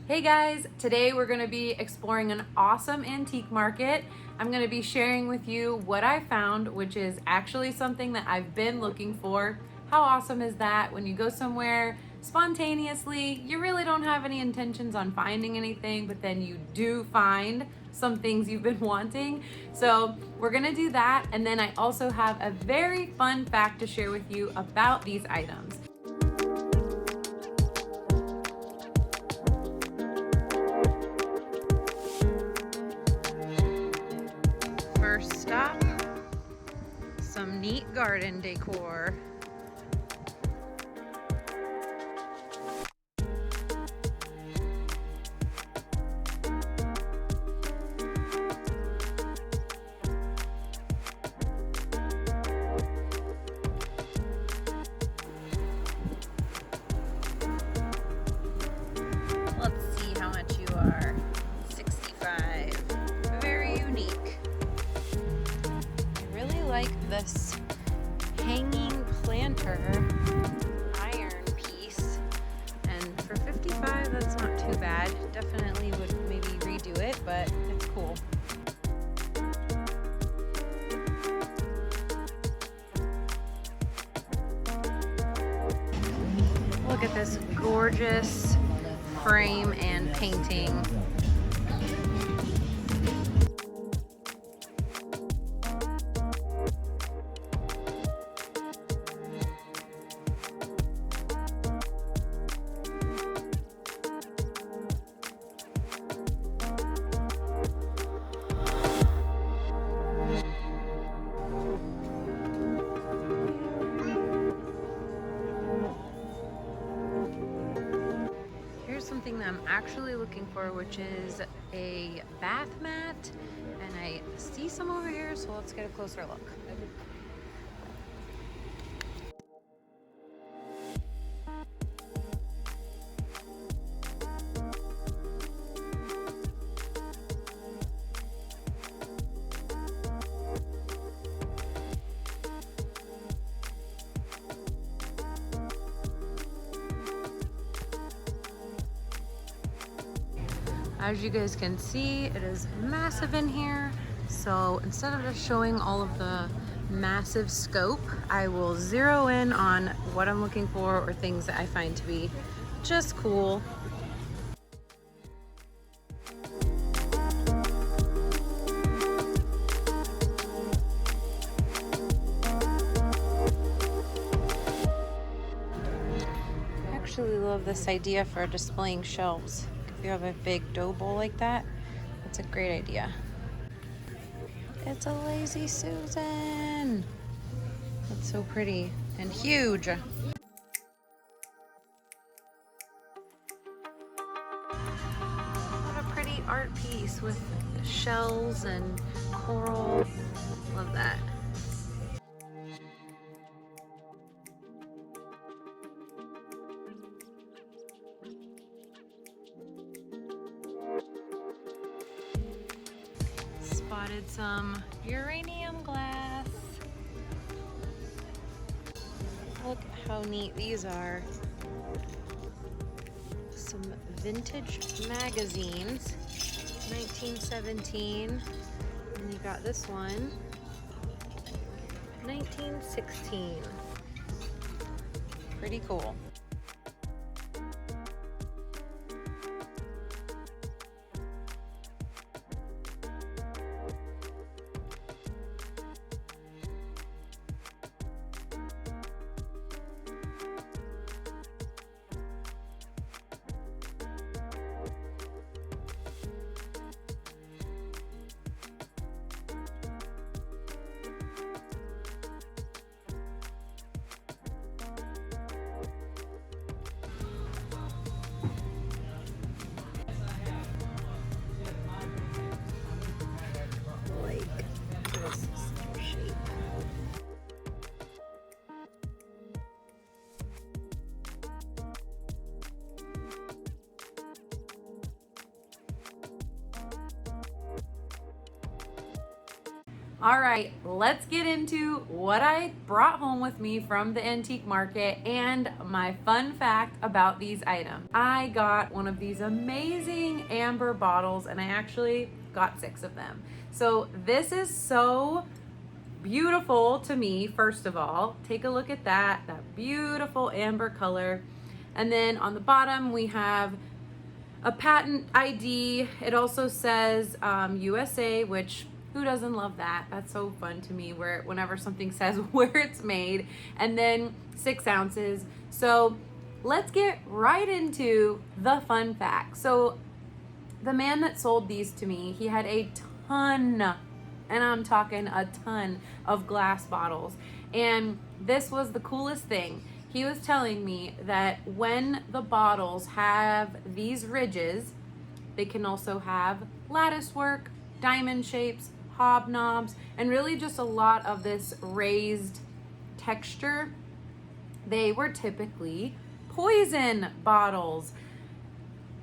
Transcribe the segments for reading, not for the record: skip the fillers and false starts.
Hey guys, today we're going to be exploring an awesome antique market. I'm going to be sharing with you what I found, which is actually something that I've been looking for. How awesome is that when you go somewhere spontaneously, you really don't have any intentions on finding anything, but then you do find some things you've been wanting. So we're going to do that, and then I also have a very fun fact to share with you about these items. First stop, some neat garden decor. Let's see how much you are. 65. Very unique. I really like this hanging planter iron piece, and for 55 that's not too bad. Definitely would maybe redo it, but it's cool. Look at this gorgeous frame and painting. Something that I'm actually looking for, which is a bath mat, and I see some over here, so let's get a closer look. As you guys can see, it is massive in here. So instead of just showing all of the massive scope, I will zero in on what I'm looking for or things that I find to be just cool. I actually love this idea for displaying shelves. If you have a big dough bowl like that, that's a great idea. It's a Lazy Susan. That's so pretty and huge. What a pretty art piece with shells and coral. Love that. Spotted some uranium glass. Look how neat these are. Some vintage magazines, 1917. And you got this one, 1916. Pretty cool. All right, let's get into what I brought home with me from the antique market and my fun fact about these items. I got one of these amazing amber bottles, and I actually got 6 of them. So this is so beautiful to me. First of all, take a look at that beautiful amber color. And then on the bottom we have a patent ID. It also says USA, which who doesn't love that? That's so fun to me, where whenever something says where it's made. And then 6 ounces. So let's get right into the fun fact. So the man that sold these to me, he had a ton, and I'm talking a ton, of glass bottles. And this was the coolest thing. He was telling me that when the bottles have these ridges, they can also have lattice work, diamond shapes, hobnobs, and really just a lot of this raised texture. They were typically poison bottles.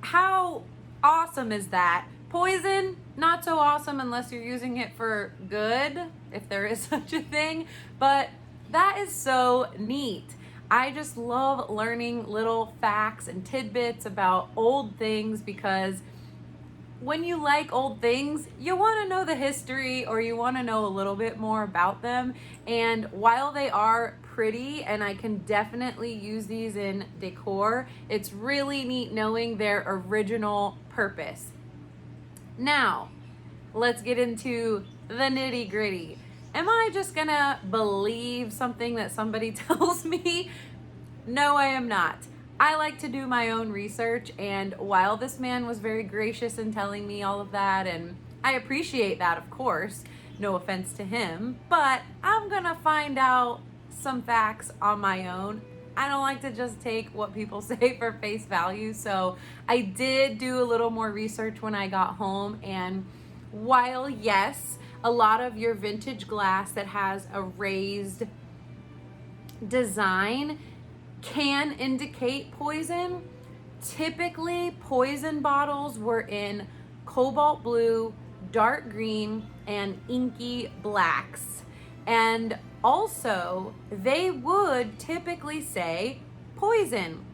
How awesome is that? Poison, not so awesome unless you're using it for good, if there is such a thing, but that is so neat. I just love learning little facts and tidbits about old things, because when you like old things, you want to know the history, or you want to know a little bit more about them. And while they are pretty, and I can definitely use these in decor, it's really neat knowing their original purpose. Now, let's get into the nitty gritty. Am I just gonna believe something that somebody tells me? No, I am not. I like to do my own research, and while this man was very gracious in telling me all of that, and I appreciate that, of course, no offense to him, but I'm gonna find out some facts on my own. I don't like to just take what people say for face value, so I did do a little more research when I got home. And while yes, a lot of your vintage glass that has a raised design can indicate poison, typically poison bottles were in cobalt blue, dark green, and inky blacks. And also, they would typically say poison.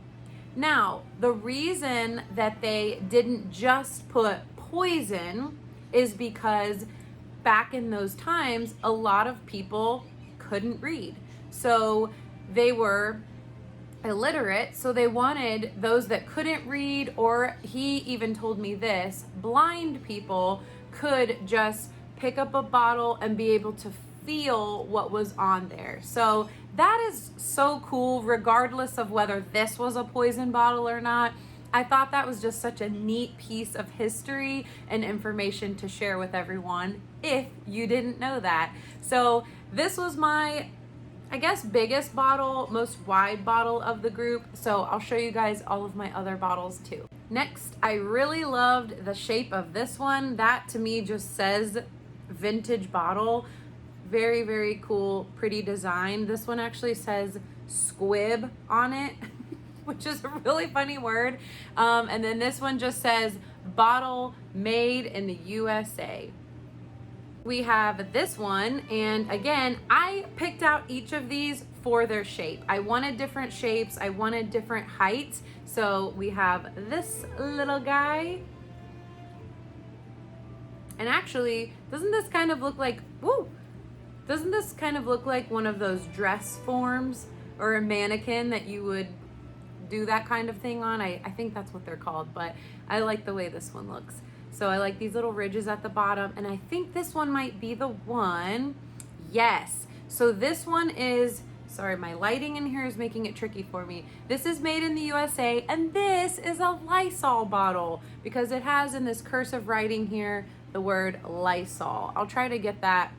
Now, the reason that they didn't just put poison is because back in those times, a lot of people couldn't read. So they were illiterate, so they wanted those that couldn't read, or he even told me this, blind people could just pick up a bottle and be able to feel what was on there. So that is so cool, regardless of whether this was a poison bottle or not. I thought that was just such a neat piece of history and information to share with everyone if you didn't know that. So this was my, I guess, biggest bottle, most wide bottle of the group. So I'll show you guys all of my other bottles too. Next, I really loved the shape of this one. That to me just says vintage bottle. Very, very cool, pretty design. This one actually says squib on it, which is a really funny word. And then this one just says bottle made in the USA. We have this one, and again, I picked out each of these for their shape. I wanted different shapes, I wanted different heights. So we have this little guy. And actually, doesn't this kind of look like, doesn't this kind of look like one of those dress forms or a mannequin that you would do that kind of thing on? I think that's what they're called, but I like the way this one looks. So I like these little ridges at the bottom, and I think this one might be the one. Yes. So this one is, sorry, my lighting in here is making it tricky for me. This is made in the USA, and this is a Lysol bottle because it has in this cursive writing here the word Lysol. I'll try to get that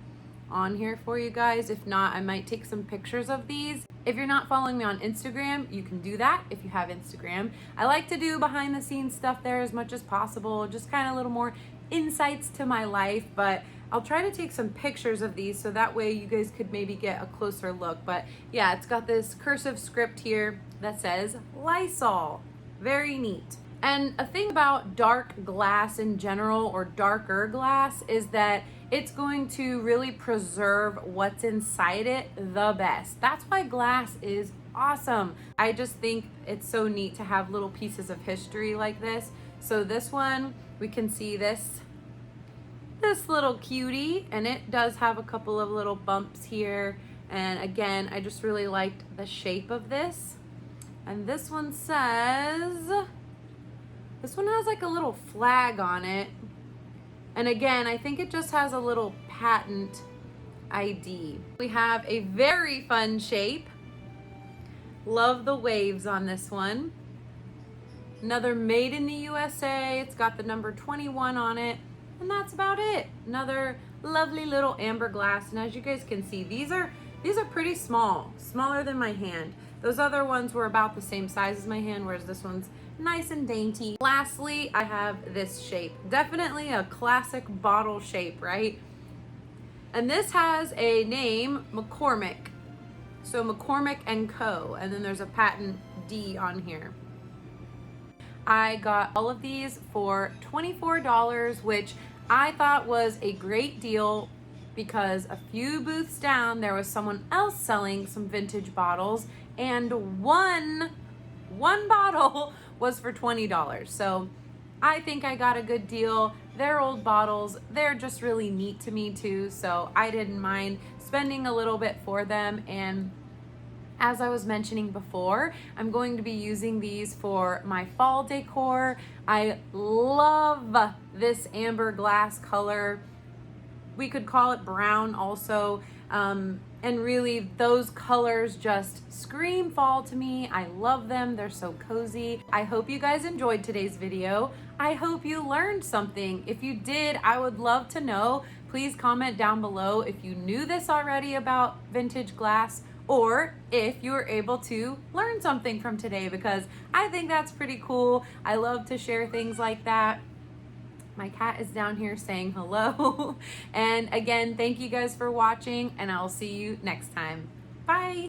on here for you guys. If not, I might take some pictures of these. If you're not following me on Instagram, you can do that if you have Instagram. I like to do behind the scenes stuff there as much as possible, just kind of a little more insights to my life, but I'll try to take some pictures of these so that way you guys could maybe get a closer look. But yeah, it's got this cursive script here that says Lysol. Very neat. And a thing about dark glass in general, or darker glass, is that it's going to really preserve what's inside it the best. That's why glass is awesome. I just think it's so neat to have little pieces of history like this. So this one, we can see this little cutie, and it does have a couple of little bumps here. And again, I just really liked the shape of this. And this one says, this one has like a little flag on it. And again, I think it just has a little patent ID. We have a very fun shape. Love the waves on this one. Another made in the USA. It's got the number 21 on it. And that's about it. Another lovely little amber glass. And as you guys can see, these are pretty small, smaller than my hand. Those other ones were about the same size as my hand, whereas this one's nice and dainty. Lastly, I have this shape. Definitely a classic bottle shape, right? And this has a name, McCormick. So McCormick & Co. And then there's a patent D on here. I got all of these for $24, which I thought was a great deal because a few booths down, there was someone else selling some vintage bottles, and one bottle was for $20. So I think I got a good deal. They're old bottles. They're just really neat to me too. So I didn't mind spending a little bit for them. And as I was mentioning before, I'm going to be using these for my fall decor. I love this amber glass color. We could call it brown also. And really, those colors just scream fall to me. I love them. They're so cozy. I hope you guys enjoyed today's video. I hope you learned something. If you did, I would love to know. Please comment down below if you knew this already about vintage glass, or if you were able to learn something from today, because I think that's pretty cool. I love to share things like that. My cat is down here saying hello. And again, thank you guys for watching, and I'll see you next time. Bye.